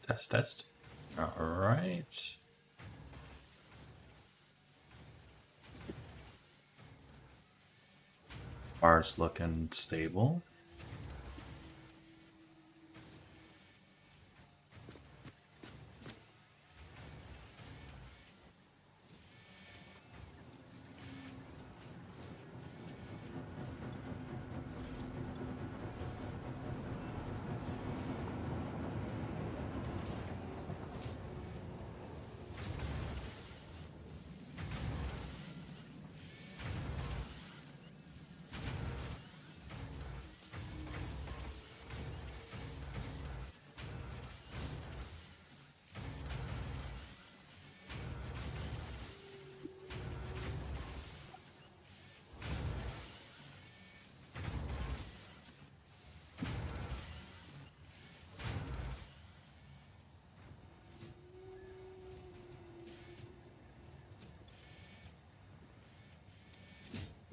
Test. All right. Bar's looking stable.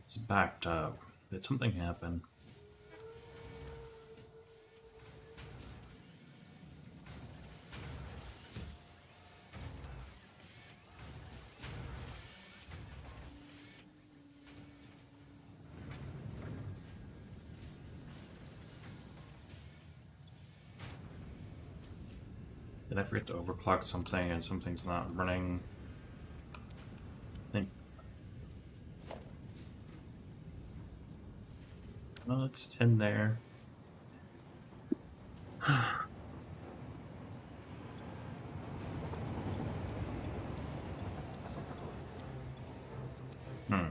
It's backed up. Did something happen? Did I forget to overclock something and something's not running? I think. Oh, it's 10 there. Hmm.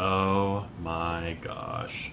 Oh my gosh.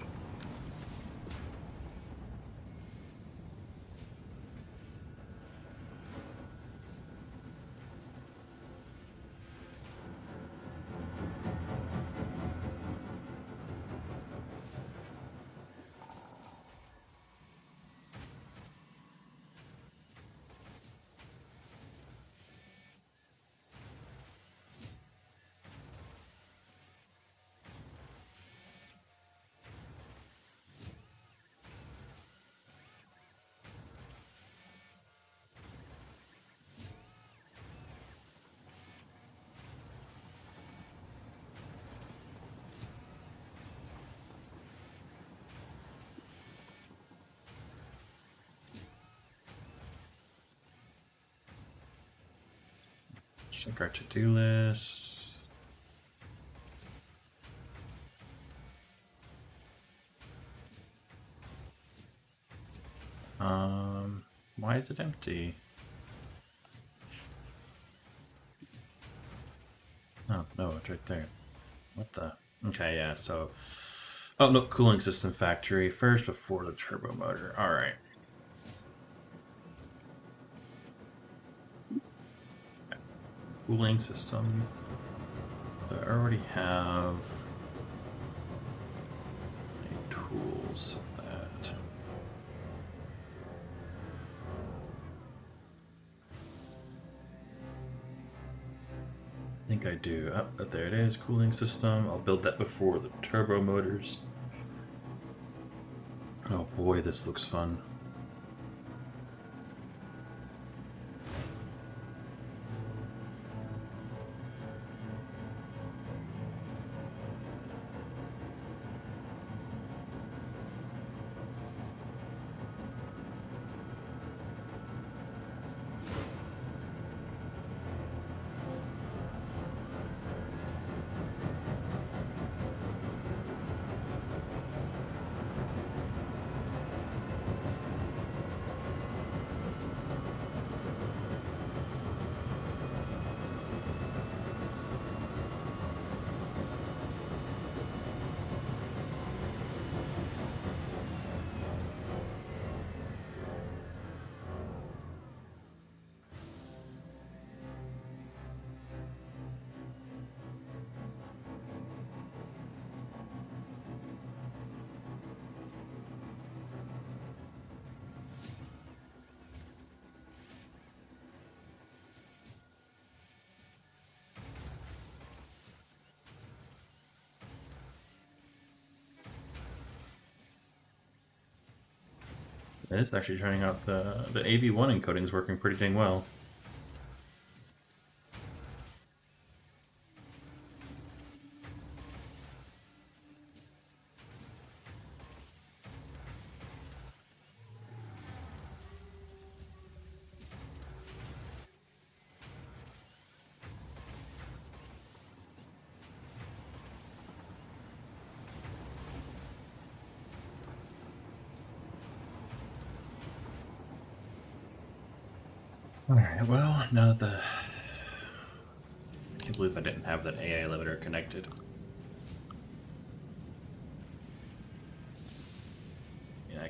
Check our to-do list. Why is it empty? Oh, no, it's right there. What the? Okay, yeah, so... Oh, no, cooling system factory first before the turbo motor. Alright. Cooling system. I already have tools for that. I think I do. Oh, there it is, cooling system. I'll build that before the turbo motors. Oh boy, this looks fun. It's actually turning out the AV1 encoding is working pretty dang well. Alright, well, now that the... I can't believe I didn't have that AI limiter connected. Yeah,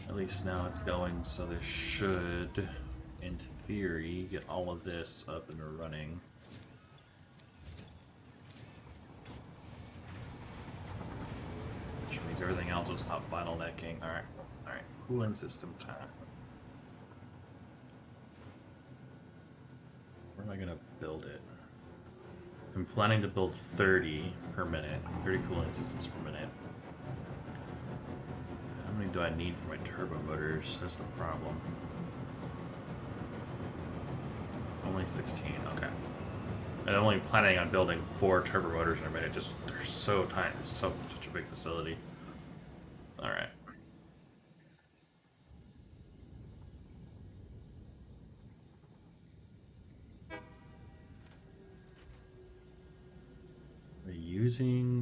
at least now it's going, so this should, in theory, get all of this up and running. Which means everything else will stop bottlenecking. Alright, cooling system time. Where am I gonna build it? I'm planning to build 30 per minute, 30 cooling systems per minute. How many do I need for my turbo motors? That's the problem. Only 16, okay. And I'm only planning on building 4 turbo motors in a minute, just they're so tiny, such a big facility. Alright.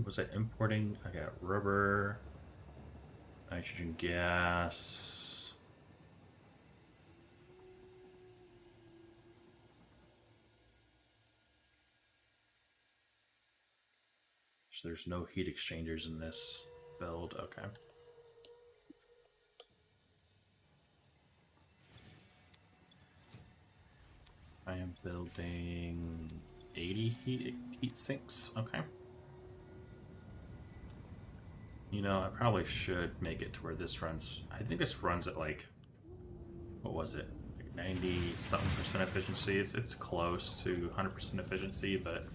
Was I importing? I got rubber, nitrogen gas. So there's no heat exchangers in this build, okay. I am building 80 heat sinks, okay. You know, I probably should make it to where this runs. I think this runs at like, what was it? Like 90-something% efficiency. It's close to 100% efficiency, but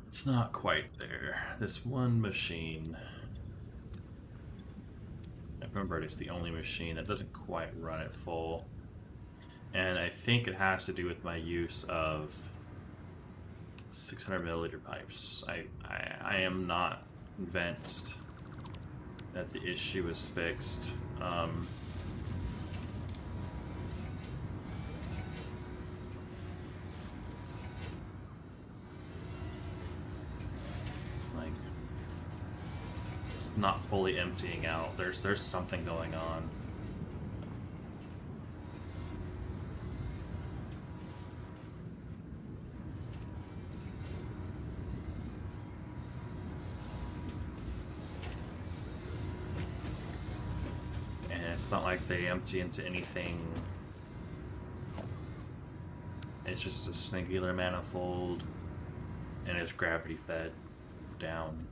it's not quite there. This one machine, I remember it's the only machine that doesn't quite run at full. And I think it has to do with my use of 600 milliliter pipes. I am not convinced that the issue is fixed. Like, it's not fully emptying out. There's something going on. It's not like they empty into anything. It's just a singular manifold, and it's gravity fed down.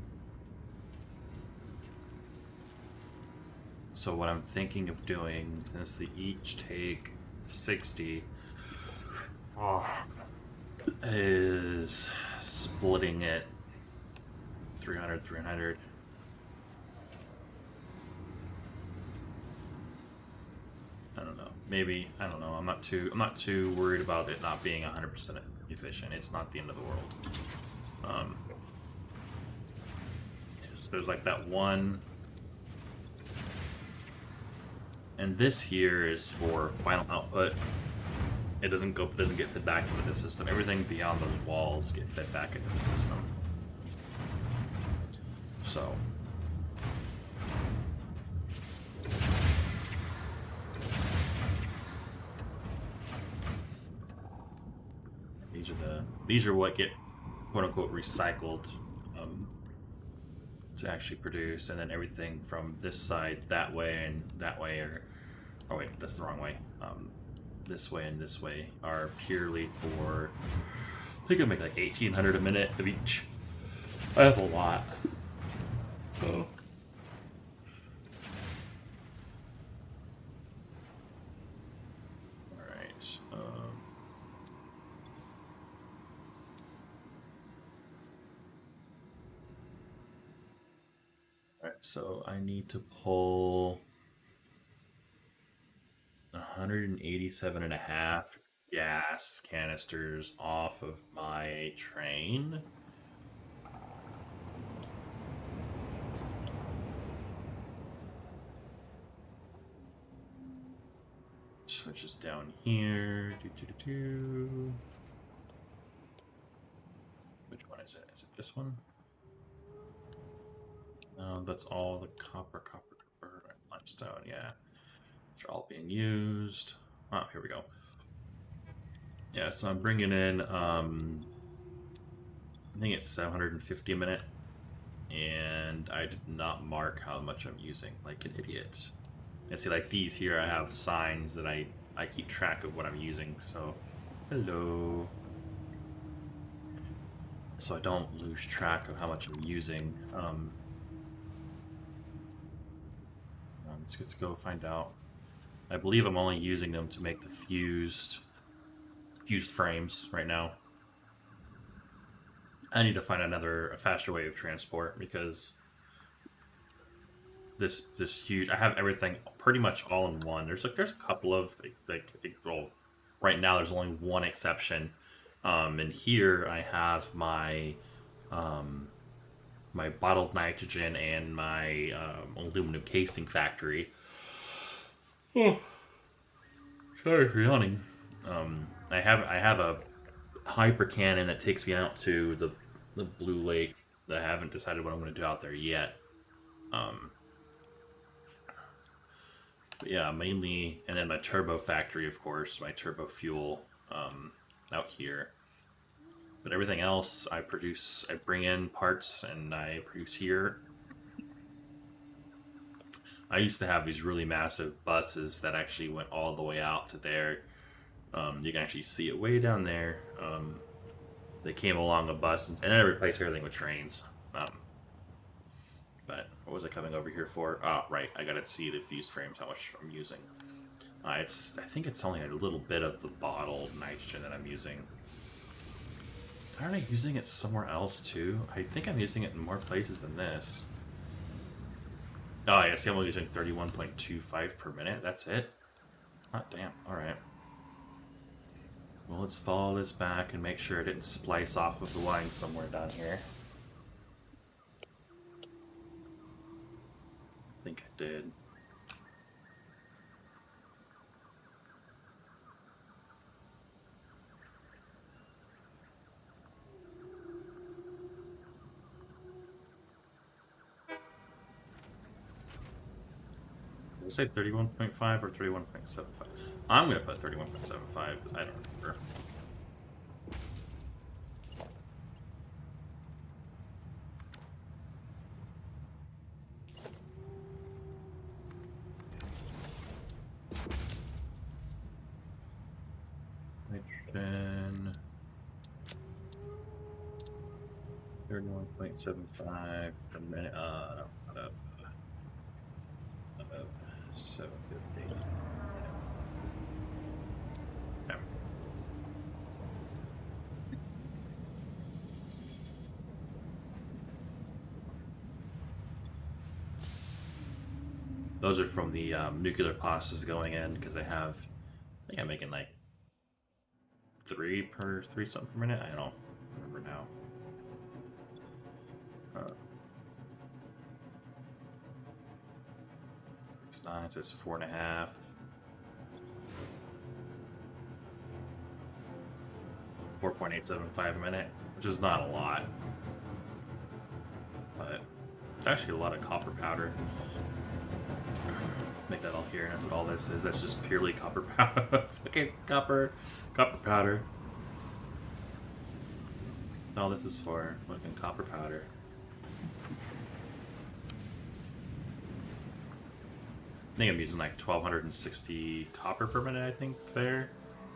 So what I'm thinking of doing, since they each take 60, is splitting it 300, 300. I don't know. Maybe, I don't know. I'm not too worried about it not being 100% efficient. It's not the end of the world. So there's like that one, and this here is for final output. It doesn't get fed back into the system. Everything beyond those walls get fed back into the system. So these are what get quote unquote recycled to actually produce, and then everything from this side that way and that way oh wait, that's the wrong way. This way and this way are purely for, I think I make like 1,800 a minute of each. I have a lot. So Alright, so I need to pull 187 and a half gas canisters off of my train. Switches down here. Which one is it? Is it this one? No, that's all the copper, limestone, yeah. They're all being used. Oh, here we go. Yeah, so I'm bringing in, I think it's 750 a minute, and I did not mark how much I'm using, like an idiot. And see, like these here, I have signs that I keep track of what I'm using, so hello. So I don't lose track of how much I'm using. Let's go find out. I believe I'm only using them to make the fused frames right now. I need to find a faster way of transport because this huge. I have everything pretty much all in one. There's a couple of well, right now there's only one exception, and here I have my my bottled nitrogen and my aluminum casing factory. Oh, sorry for yawning. I have a hyper cannon that takes me out to the Blue Lake. I haven't decided what I'm going to do out there yet. But yeah, mainly, and then my turbo factory, of course, my turbo fuel out here. But everything else, I bring in parts and I produce here. I used to have these really massive buses that actually went all the way out to there. You can actually see it way down there. They came along a bus, and then I replaced everything with trains. But what was I coming over here for? Oh, right, I gotta see the fused frames, how much I'm using. I think it's only a little bit of the bottled nitrogen that I'm using. Aren't I using it somewhere else too? I think I'm using it in more places than this. Oh, yeah, see, I'm only using 31.25 per minute. That's it? Hot damn. Alright. Well, let's follow this back and make sure it didn't splice off of the line somewhere down here. I think I did. Did I say 31.5 or 31.75? I'm going to put 31.75 because I don't remember. Nitrogen. 31.75 per minute. No, 750. Yeah. Those are from the nuclear pastas going in because I think I'm making like three something per minute. I don't remember now. It's not. It says 4.5. 4.875 a minute, which is not a lot, but it's actually a lot of copper powder. Make that all here, and that's what all this is. That's just purely copper powder. Okay, copper powder. All this is for fucking copper powder. I think I'm using like 1,260 copper per minute, I think, there.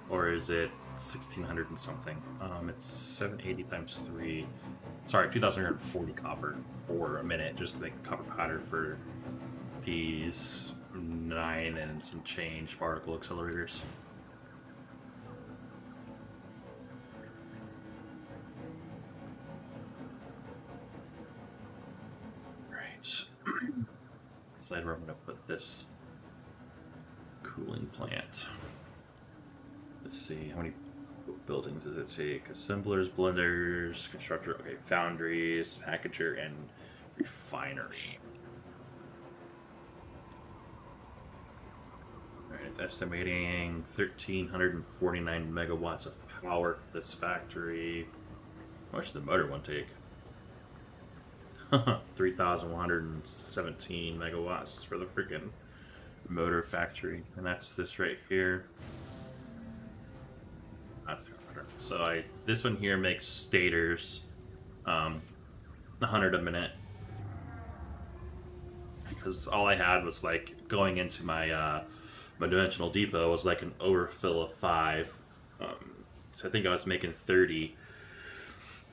Or is it 1,600 and something? It's 780 times 3. Sorry, 2,140 copper for a minute just to make copper powder for these 9 and some change particle accelerators. Right. Decide where I'm going to put this cooling plant. Let's see, how many buildings does it take? Assemblers, blenders, constructor, okay, foundries, packager, and refinery. Alright, it's estimating 1,349 megawatts of power for this factory. How much did the motor one take? 3,117 megawatts for the freaking motor factory. And that's this right here. That's the motor. So this one here makes stators 100 a minute. Because all I had was like going into my my dimensional depot was like an overfill of 5. So I think I was making 30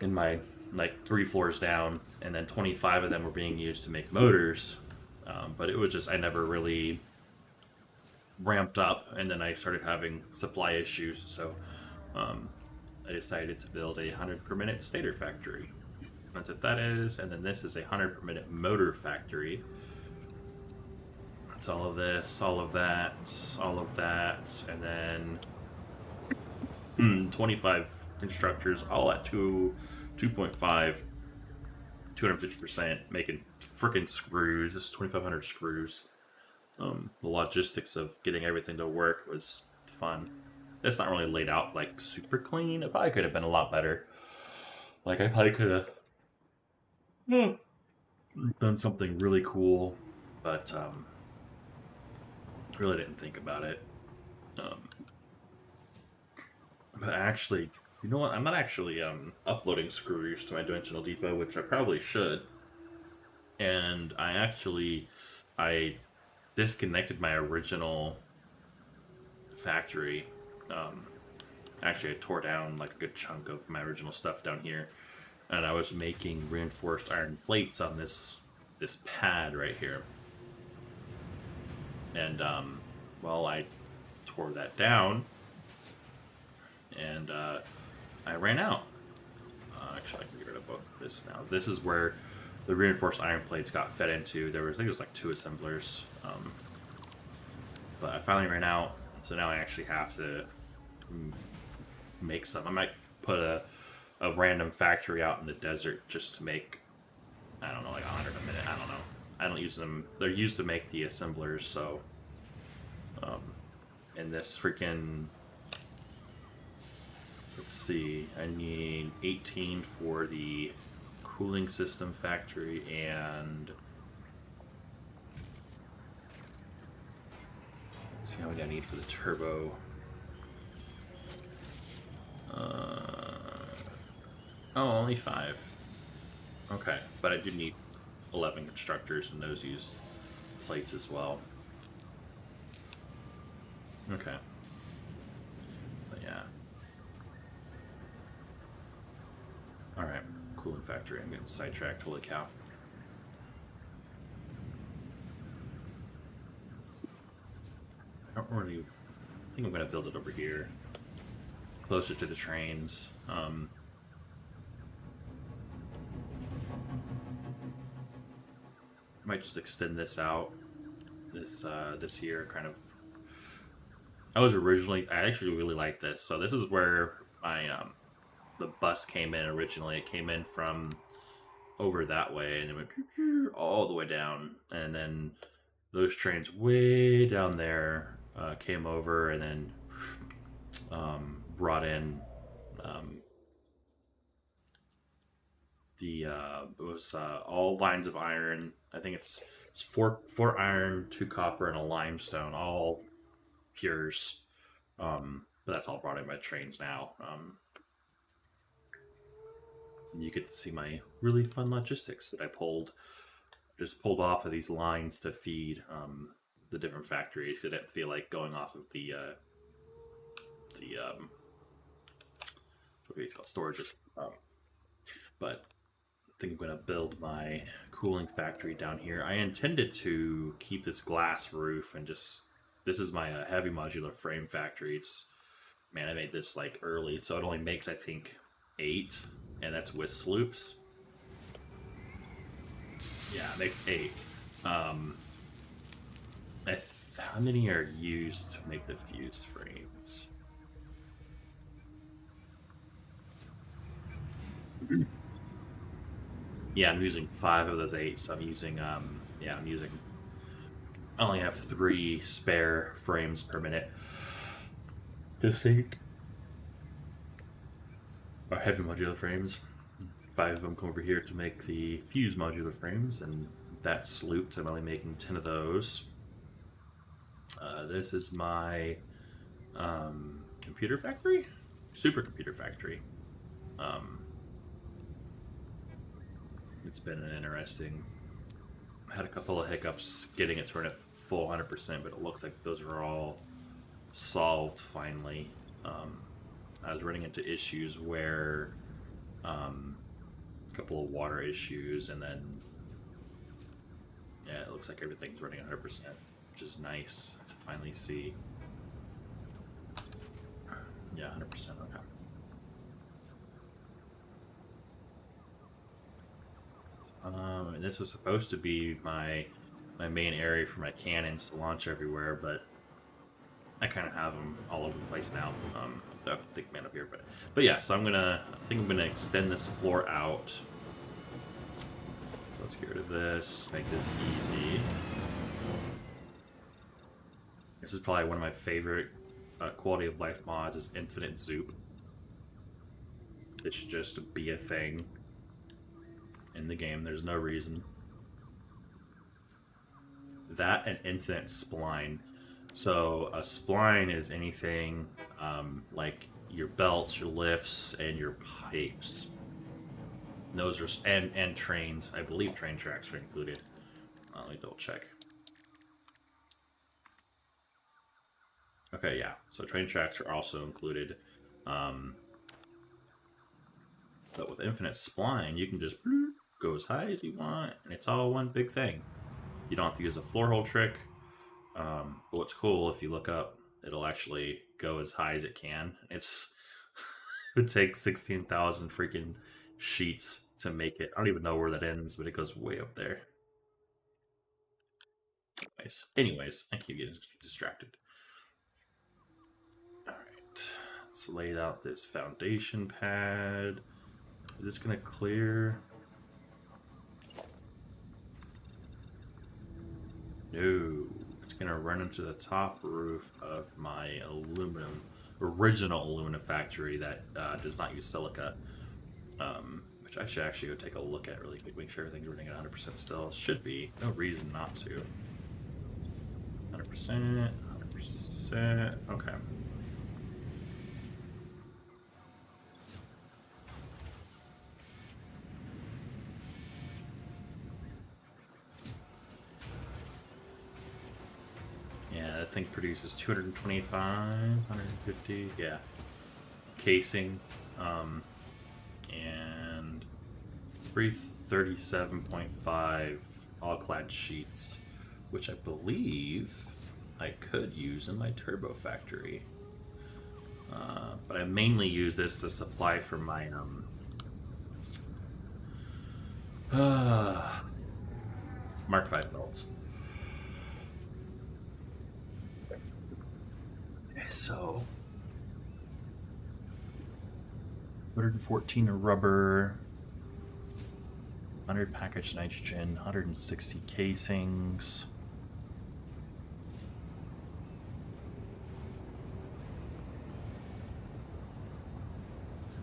in my like 3 floors down, and then 25 of them were being used to make motors. But it was just I never really ramped up, and then I started having supply issues. So I decided to build a 100 per minute stator factory. That's what that is, and then this is a 100 per minute motor factory. It's all of this, all of that, all of that, and then 25 constructors, all at 2.5, 250%, making frickin' screws. This is 2,500 screws. The logistics of getting everything to work was fun. It's not really laid out like super clean. It probably could have been a lot better. Like I probably could have done something really cool, but really didn't think about it. But actually, you know what? I'm not actually uploading screws to my dimensional depot, which I probably should. And I disconnected my original factory. Actually, I tore down like a good chunk of my original stuff down here, and I was making reinforced iron plates on this pad right here. And well, I tore that down, and I ran out. Actually, I can get rid of both of this now. This is where the reinforced iron plates got fed into. There was, I think it was like 2 assemblers, but I finally ran out, so now I actually have to make some. I might put a random factory out in the desert just to make, I don't know, like 100 a minute. I don't know. I don't use them. They're used to make the assemblers, so in this freaking, let's see, I need 18 for the cooling system factory, and let's see how many I need for the turbo. Oh, only 5. Okay, but I do need 11 constructors, and those use plates as well. Okay. But yeah. Alright, cooling factory. I'm getting sidetracked, holy cow. I think I'm going to build it over here, closer to the trains. I might just extend this out this year, kind of. I actually really like this. So this is where my the bus came in originally. It came in from over that way, and it went all the way down, and then those trains way down there came over, and then brought in it was all lines of iron. I think it's 4 iron, 2 copper, and a limestone, all pures. But that's all brought in by trains now. You get to see my really fun logistics that I just pulled off of these lines to feed the different factories. I didn't feel like going off of the what are these called, storages. But I think I'm going to build my cooling factory down here. I intended to keep this glass roof and just, this is my heavy modular frame factory. Man, I made this like early, so it only makes, I think, 8, and that's with sloops. Yeah, it makes 8. Um, how many are used to make the fused frames? Yeah, I'm using 5 of those 8, so I'm using yeah, I only have 3 spare frames per minute to sink. Or heavy modular frames. 5 of them come over here to make the fused modular frames, and that's looped. I'm only making 10 of those. This is my computer factory? Supercomputer factory. It's been an interesting. I had a couple of hiccups getting it to run at full 100%, but it looks like those are all solved finally. I was running into issues where a couple of water issues, and then yeah, it looks like everything's running 100%, which is nice to finally see. Yeah, 100%. Okay. And this was supposed to be my main area for my cannons to launch everywhere, but I kind of have them all over the place now. I think man up here, but yeah. So I think I'm gonna extend this floor out. So let's get rid of this. Make this easy. This is probably one of my favorite quality of life mods. Is infinite zoop. It should just be a thing in the game. There's no reason. That and infinite spline. So a spline is anything like your belts, your lifts, and your pipes. Those are and trains. I believe train tracks are included. Let me double check. Okay, yeah. So train tracks are also included. But with infinite spline, you can just go as high as you want, and it's all one big thing. You don't have to use a floor hole trick. But what's cool, if you look up, it'll actually go as high as it can. It's it takes 16,000 freaking sheets to make it. I don't even know where that ends, but it goes way up there. Anyways, I keep getting distracted. All right, let's lay out this foundation pad. Is this gonna clear? No. It's gonna run into the top roof of my original aluminum factory that does not use silica, which I should actually go take a look at really quick, make sure everything's running at 100% still. Should be. No reason not to. 100%, 100%, okay. Yeah, that thing produces 225, 150, yeah. Casing, and 337.5 all-clad sheets, which I believe I could use in my turbo factory. But I mainly use this to supply for my Mark V belts. So 114 rubber, 100 packaged nitrogen, 160 casings.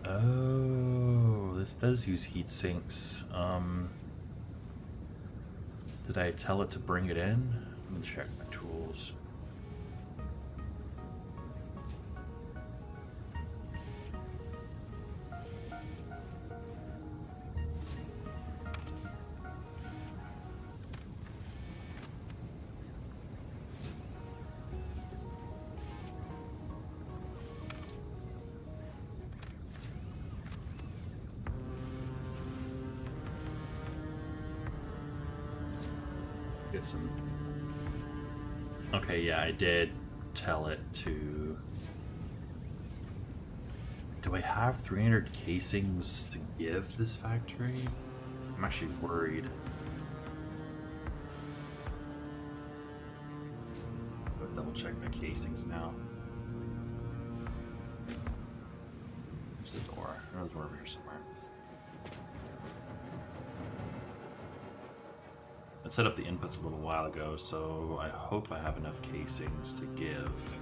Oh, this does use heat sinks. Did I tell it to bring it in? Let me check my tools. Get some. Okay, yeah, I did tell it to. Do I have 300 casings to give this factory? I'm actually worried. check my casings now. There's the door. There's a door over here somewhere. I set up the inputs a little while ago, so I hope I have enough casings to give.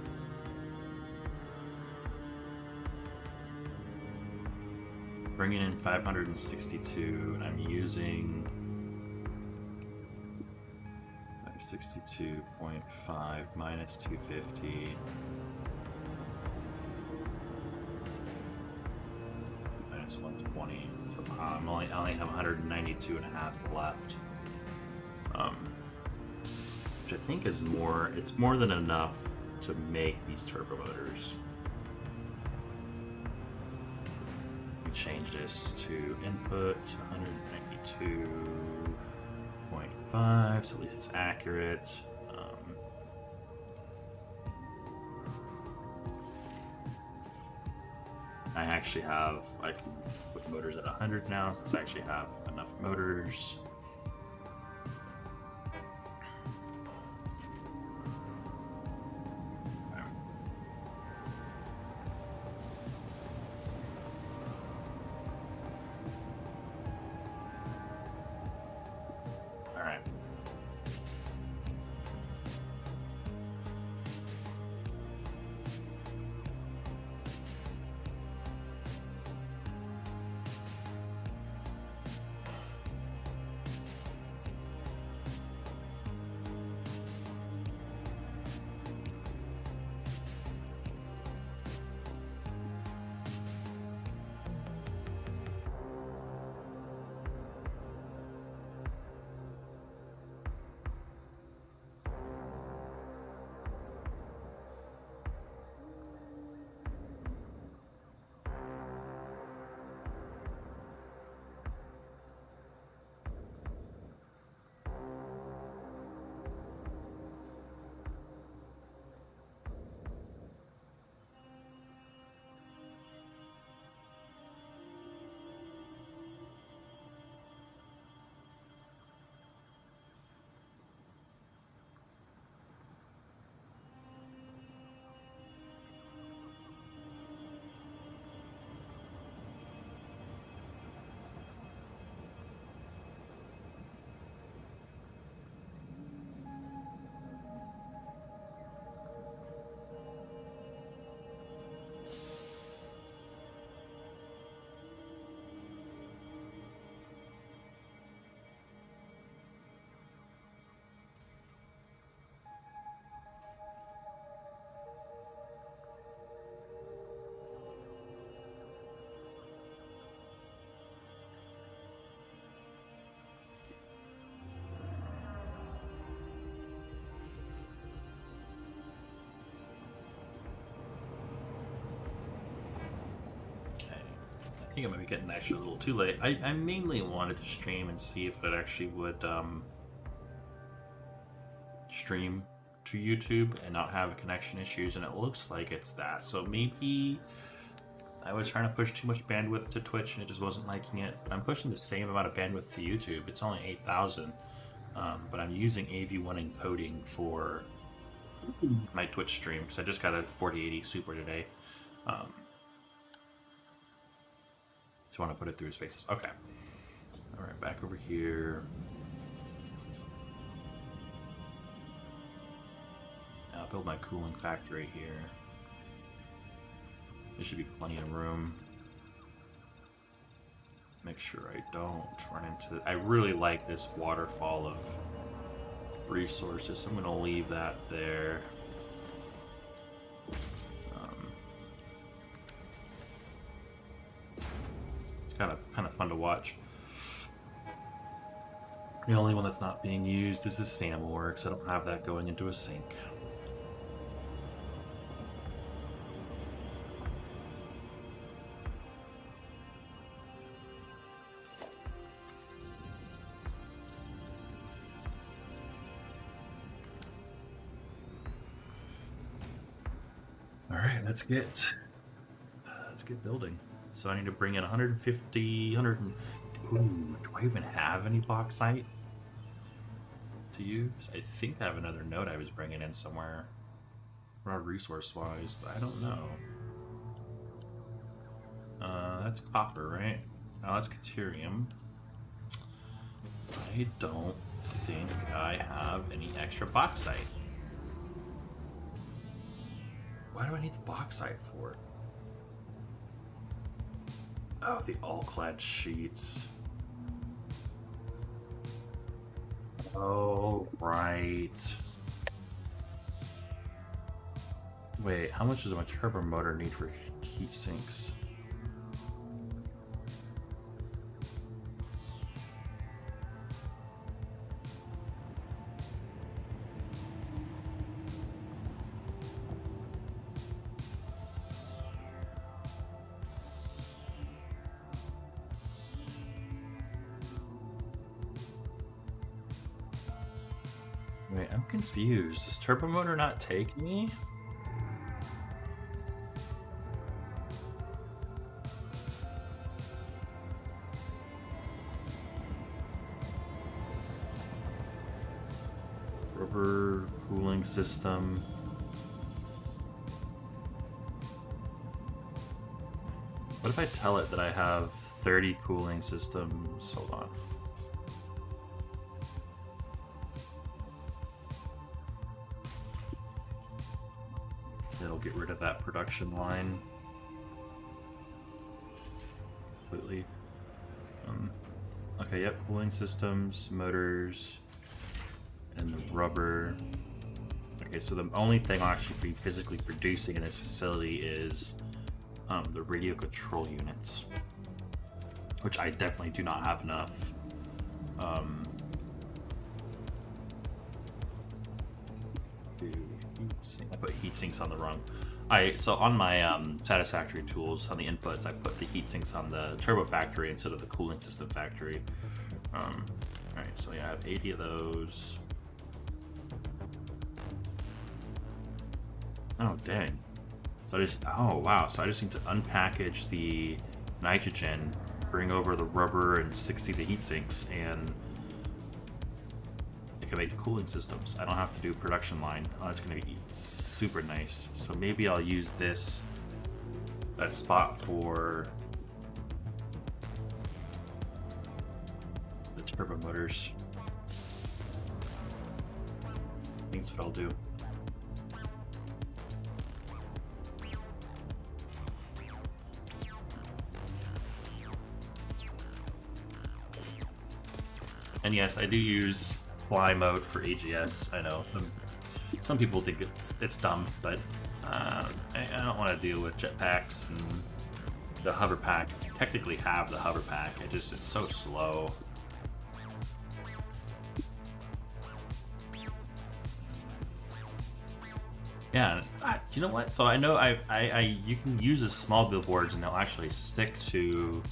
Bringing in 562, and I'm using 62.5 minus 250. Minus 120. So I only have 192 and a half left. Which I think is more, it's more than enough to make these turbo motors. We change this to input 192.5, so at least it's accurate. I actually have, I can put motors at 100 now, since I actually have enough motors. I think I might be getting actually a little too late. I mainly wanted to stream and see if it actually would stream to YouTube and not have connection issues, and it looks like it's that. So maybe I was trying to push too much bandwidth to Twitch and it just wasn't liking it. I'm pushing the same amount of bandwidth to YouTube. It's only 8,000, but I'm using AV1 encoding for my Twitch stream because I just got a 4080 Super today. So I want to put it through spaces. Okay. All right, back over here. I'll build my cooling factory here. There should be plenty of room. Make sure I don't run into... I really like this waterfall of resources, so I'm going to leave that there. It's kind of fun to watch. The only one that's not being used is the SAM works. I don't have that going into a sink. All right, let's get building. So I need to bring in 150, 100. Ooh, do I even have any bauxite to use? I think I have another note I was bringing in somewhere. raw resource wise, but I don't know. That's copper, right? Oh, that's Caterium. I don't think I have any extra bauxite. Why do I need the bauxite for? Oh, the all-clad sheets. Oh, right. Wait, how much does my turbo motor need for heat sinks? Wait, I'm confused. Does turbo motor not take me? Rubber cooling system. What if I tell it that I have 30 cooling systems? Hold on. It'll get rid of that production line completely. Okay, yep, cooling systems, motors, and the rubber. Okay, so the only thing I'll actually be physically producing in this facility is the radio control units, which I definitely do not have enough. I put heat sinks on the wrong. So on my Satisfactory tools on the inputs, I put the heat sinks on the turbo factory instead of the cooling system factory. All right, so yeah, I have 80 of those. Oh dang! So oh wow! So I just need to unpackage the nitrogen, bring over the rubber, and 60 the heat sinks, and I can make the cooling systems. I don't have to do production line. Oh, that's gonna be super nice. So maybe I'll use that spot for the turbo motors. I think that's what I'll do. And yes, I do use fly mode for AGS. I know some people think it's dumb, but I don't want to deal with jetpacks and the hover pack. I technically have the hover pack. It's so slow. Yeah, you know what? So I know you can use the small billboards and they'll actually stick to.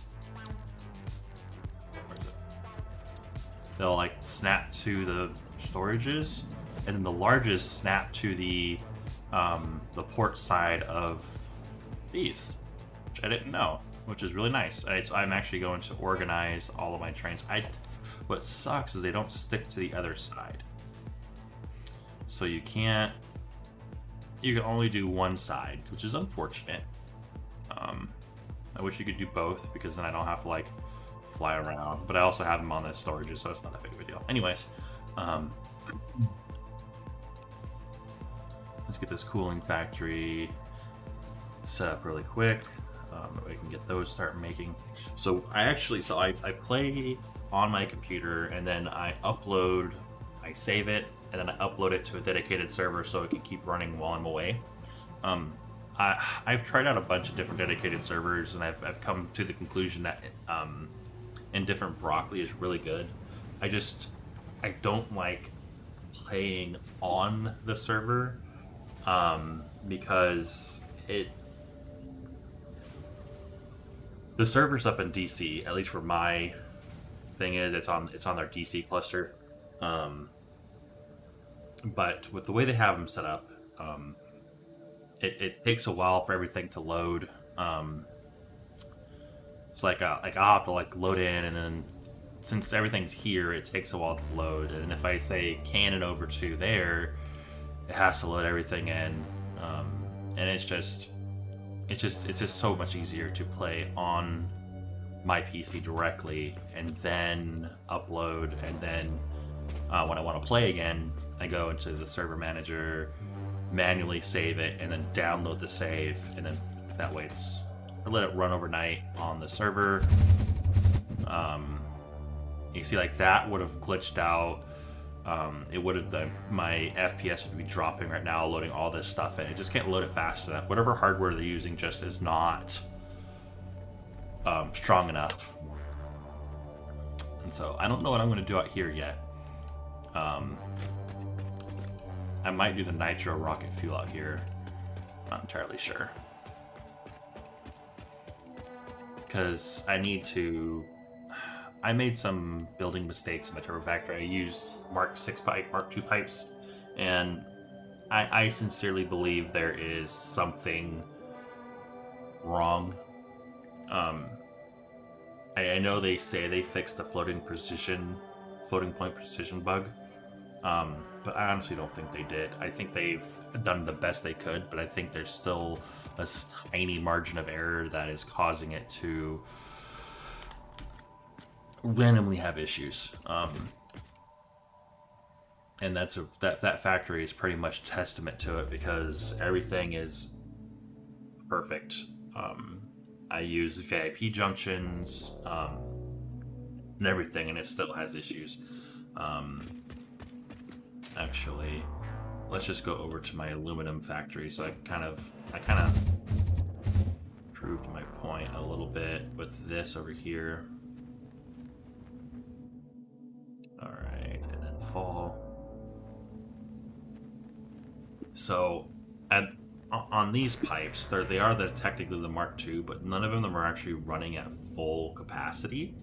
They'll like snap to the storages, and then the largest snap to the port side of these, which I didn't know, which is really nice. So I'm actually going to organize all of my trains. What sucks is they don't stick to the other side, so you can only do one side, which is unfortunate. I wish you could do both because then I don't have to like fly around, but I also have them on the storages, so it's not that big of a deal. Anyways, let's get this cooling factory set up really quick. We can get those start making. So I play on my computer, and then I save it, and then I upload it to a dedicated server so it can keep running while I'm away. I've tried out a bunch of different dedicated servers, and I've come to the conclusion that Indifferent Broccoli is really good. I don't like playing on the server because the server's up in DC, at least for my thing is it's on their DC cluster. But with the way they have them set up, it takes a while for everything to load. It's like I'll have to like load in, and then since everything's here, it takes a while to load. And if I say canon over to there, it has to load everything in. And it's just so much easier to play on my PC directly and then upload, and then when I want to play again, I go into the server manager, manually save it, and then download the save, and then that way I let it run overnight on the server. You see, like, that would have glitched out. It would have, my FPS would be dropping right now, loading all this stuff in. It just can't load it fast enough. Whatever hardware they're using just is not strong enough. And so I don't know what I'm going to do out here yet. I might do the nitro rocket fuel out here. Not entirely sure. Because I made some building mistakes in my turbo factory. I used Mark 6 pipe, Mark 2 pipes, and I sincerely believe there is something wrong. I know they say they fixed the floating point precision bug, but I honestly don't think they did. I think they've done the best they could, but I think there's still a tiny margin of error that is causing it to randomly have issues. And that factory is pretty much testament to it, because everything is perfect. I use VIP junctions and everything, and it still has issues. Actually, let's just go over to my aluminum factory. So I kind of proved my point a little bit with this over here. All right, and then fall. So on these pipes, they are technically the Mark II, but none of them are actually running at full capacity.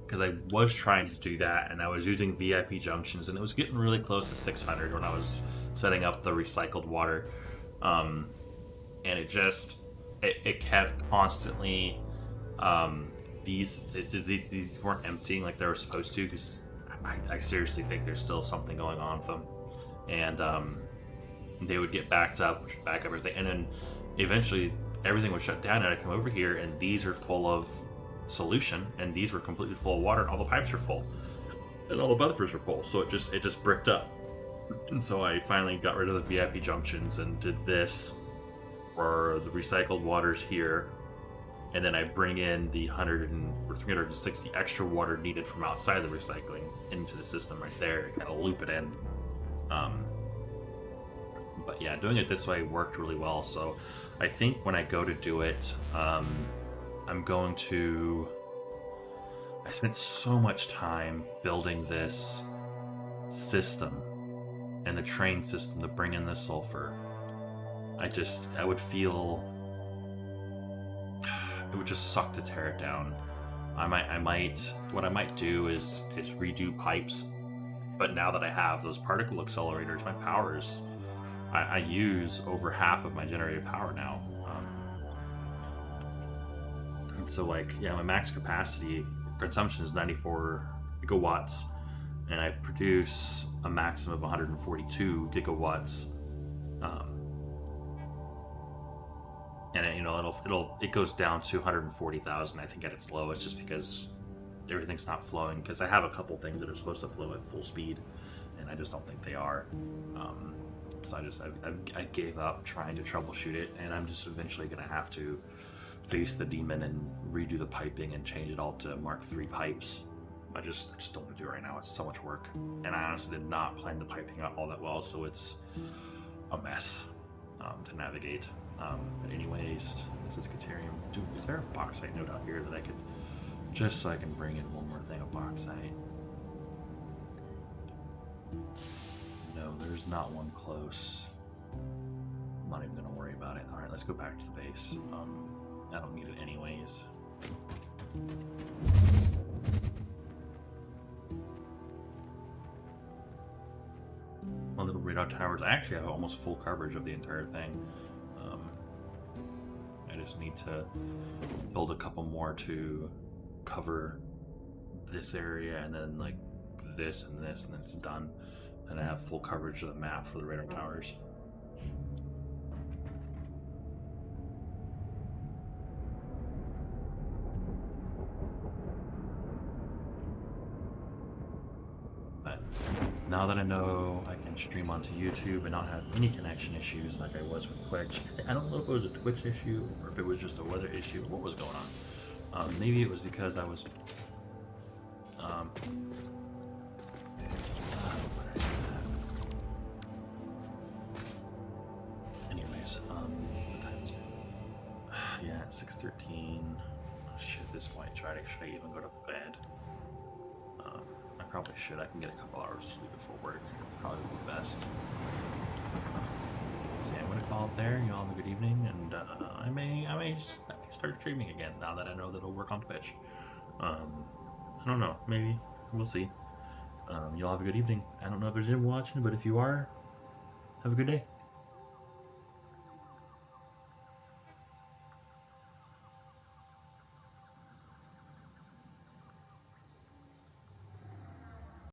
Because I was trying to do that, and I was using VIP junctions, and it was getting really close to 600 when I was setting up the recycled water. And it kept constantly, these weren't emptying like they were supposed to, because I seriously think there's still something going on with them. And they would get backed up, which would back up everything, and then eventually everything would shut down, and I'd come over here, and these are full of solution, and these were completely full of water, and all the pipes are full, and all the buffers are full, so it just bricked up. And so I finally got rid of the VIP junctions and did this for the recycled waters here, and then I bring in the 360 extra water needed from outside the recycling into the system right there, kind of loop it in. But yeah, doing it this way worked really well. So I think when I go to do it, I spent so much time building this system and the train system to bring in the sulfur. I would feel it would just suck to tear it down. What I might do is redo pipes. But now that I have those particle accelerators, my powers, I use over half of my generated power now. And so, like, yeah, my max capacity consumption is 94 gigawatts, and I produce a maximum of 142 gigawatts. And it goes down to 140,000, I think, at its lowest, just because everything's not flowing. Because I have a couple things that are supposed to flow at full speed, and I just don't think they are. So I gave up trying to troubleshoot it, and I'm just eventually going to have to face the demon and redo the piping and change it all to Mark III pipes. I just don't want to do it right now. It's so much work, and I honestly did not plan the piping out all that well, so it's a mess to navigate. But anyways, this is Caterium. Dude, is there a bauxite node out here that I could, just so I can bring in one more thing of bauxite? No, there's not one close. I'm not even going to worry about it. Alright, let's go back to the base. I don't need it anyways. My little radar towers. I actually have almost full coverage of the entire thing. I just need to build a couple more to cover this area, and then like this and this, and then it's done. and I have full coverage of the map for the radar towers. But now that I know I can stream onto YouTube and not have any connection issues like I was with Twitch, I don't know if it was a Twitch issue or if it was just a weather issue or what was going on. Maybe it was because I was anyways, what time is it? Yeah, it's 6:13. Oh shit, this might try to should I even go to bed? I probably should. I can get a couple hours of sleep before work. Probably be best. So yeah, I'm gonna call it there. Y'all have a good evening, and I may start streaming again now that I know that it'll work on Twitch. I don't know. Maybe we'll see. Y'all have a good evening. I don't know if there's anyone watching, but if you are, have a good day.